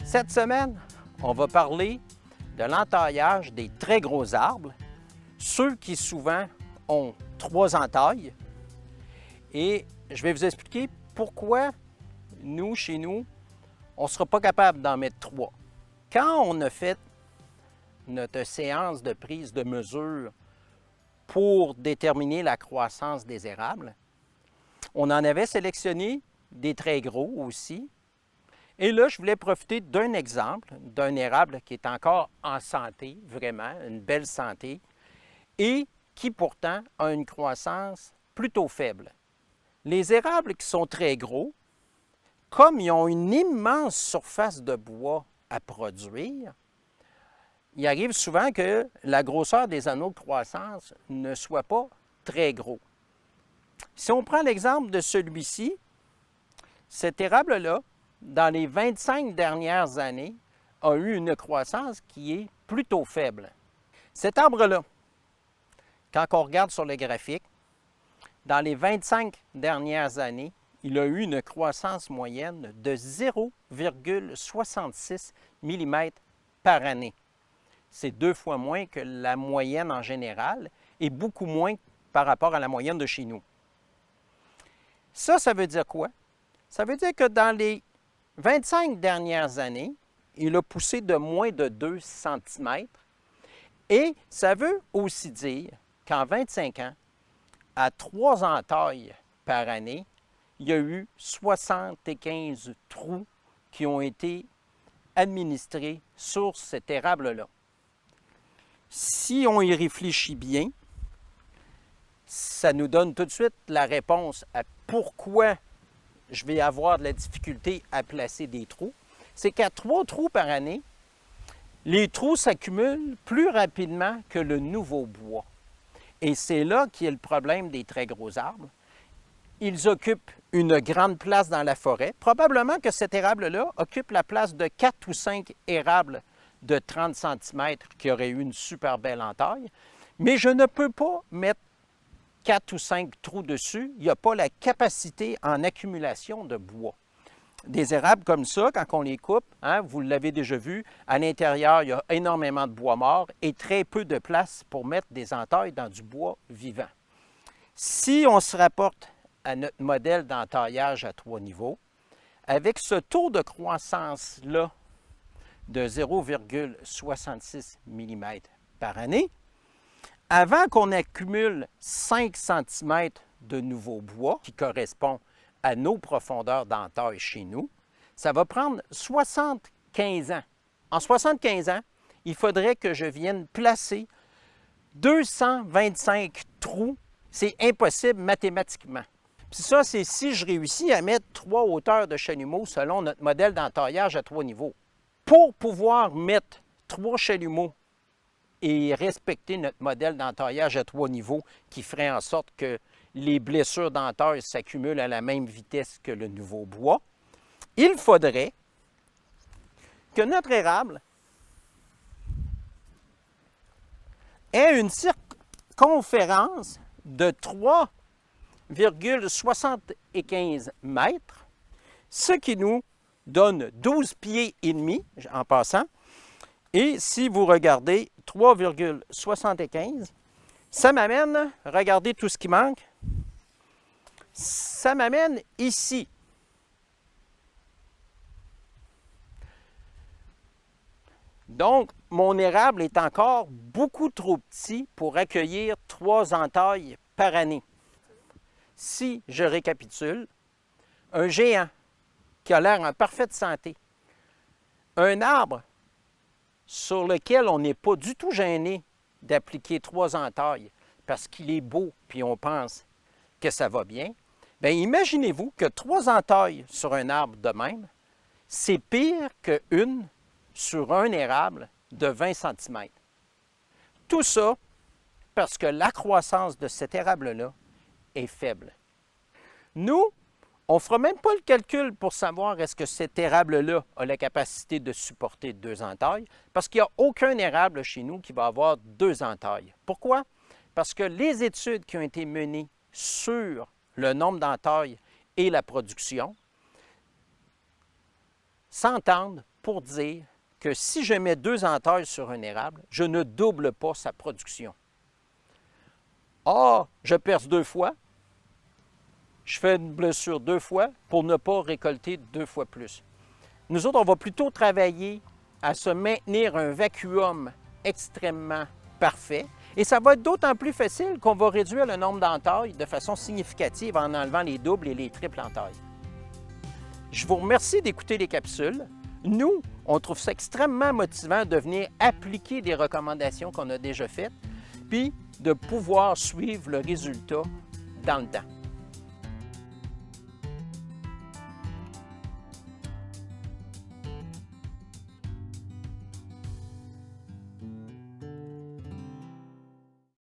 Cette semaine, on va parler de l'entaillage des très gros arbres, ceux qui souvent ont 3 entailles. Et je vais vous expliquer pourquoi nous, chez nous, on ne sera pas capable d'en mettre 3. Quand on a fait notre séance de prise de mesure pour déterminer la croissance des érables, on en avait sélectionné des très gros aussi. Et là, je voulais profiter d'un exemple d'un érable qui est encore en santé, vraiment, une belle santé, et qui pourtant a une croissance plutôt faible. Les érables qui sont très gros, comme ils ont une immense surface de bois à produire, il arrive souvent que la grosseur des anneaux de croissance ne soit pas très gros. Si on prend l'exemple de celui-ci, cet érable-là, dans les 25 dernières années, a eu une croissance qui est plutôt faible. Cet arbre-là, quand on regarde sur le graphique, dans les 25 dernières années, il a eu une croissance moyenne de 0,66 mm par année. C'est 2 fois moins que la moyenne en général et beaucoup moins par rapport à la moyenne de chez nous. Ça veut dire quoi? Ça veut dire que dans les 25 dernières années, il a poussé de moins de 2 cm et ça veut aussi dire qu'en 25 ans, à 3 entailles par année, il y a eu 75 trous qui ont été administrés sur cet érable-là. Si on y réfléchit bien, ça nous donne tout de suite la réponse à pourquoi je vais avoir de la difficulté à placer des trous. C'est qu'à 3 trous par année, les trous s'accumulent plus rapidement que le nouveau bois. Et c'est là qu'est le problème des très gros arbres. Ils occupent une grande place dans la forêt. Probablement que cet érable-là occupe la place de 4 ou 5 érables de 30 cm qui auraient eu une super belle entaille. Mais je ne peux pas mettre 4 ou 5 trous dessus. Il n'y a pas la capacité en accumulation de bois. Des érables comme ça, quand on les coupe, vous l'avez déjà vu, à l'intérieur, il y a énormément de bois mort et très peu de place pour mettre des entailles dans du bois vivant. Si on se rapporte à notre modèle d'entaillage à 3 niveaux, avec ce taux de croissance-là de 0,66 mm par année, avant qu'on accumule 5 cm de nouveau bois, qui correspond à nos profondeurs d'entaille chez nous, ça va prendre 75 ans. En 75 ans, il faudrait que je vienne placer 225 trous. C'est impossible mathématiquement. Puis ça, c'est si je réussis à mettre 3 hauteurs de chalumeau selon notre modèle d'entaillage à 3 niveaux. Pour pouvoir mettre 3 chalumeaux et respecter notre modèle d'entaillage à 3 niveaux qui ferait en sorte que les blessures dentaires s'accumulent à la même vitesse que le nouveau bois, il faudrait que notre érable ait une circonférence de 3,75 mètres, ce qui nous donne 12 pieds et demi en passant. Et si vous regardez 3,75, ça m'amène, regardez tout ce qui manque, ça m'amène ici. Donc, mon érable est encore beaucoup trop petit pour accueillir 3 entailles par année. Si je récapitule, un géant qui a l'air en parfaite santé, un arbre sur lequel on n'est pas du tout gêné d'appliquer 3 entailles parce qu'il est beau puis on pense que ça va bien, bien imaginez-vous que 3 entailles sur un arbre de même, c'est pire qu'une sur un érable de 20 cm. Tout ça parce que la croissance de cet érable-là est faible. Nous, on ne fera même pas le calcul pour savoir est-ce que cet érable-là a la capacité de supporter 2 entailles, parce qu'il n'y a aucun érable chez nous qui va avoir 2 entailles. Pourquoi? Parce que les études qui ont été menées sur le nombre d'entailles et la production s'entendent pour dire que si je mets 2 entailles sur un érable, je ne double pas sa production. Ah, je perce 2 fois, je fais une blessure 2 fois pour ne pas récolter 2 fois plus. Nous autres, on va plutôt travailler à se maintenir un vacuum extrêmement parfait. Et ça va être d'autant plus facile qu'on va réduire le nombre d'entailles de façon significative en enlevant les doubles et les triples entailles. Je vous remercie d'écouter les capsules. Nous, on trouve ça extrêmement motivant de venir appliquer des recommandations qu'on a déjà faites, puis de pouvoir suivre le résultat dans le temps.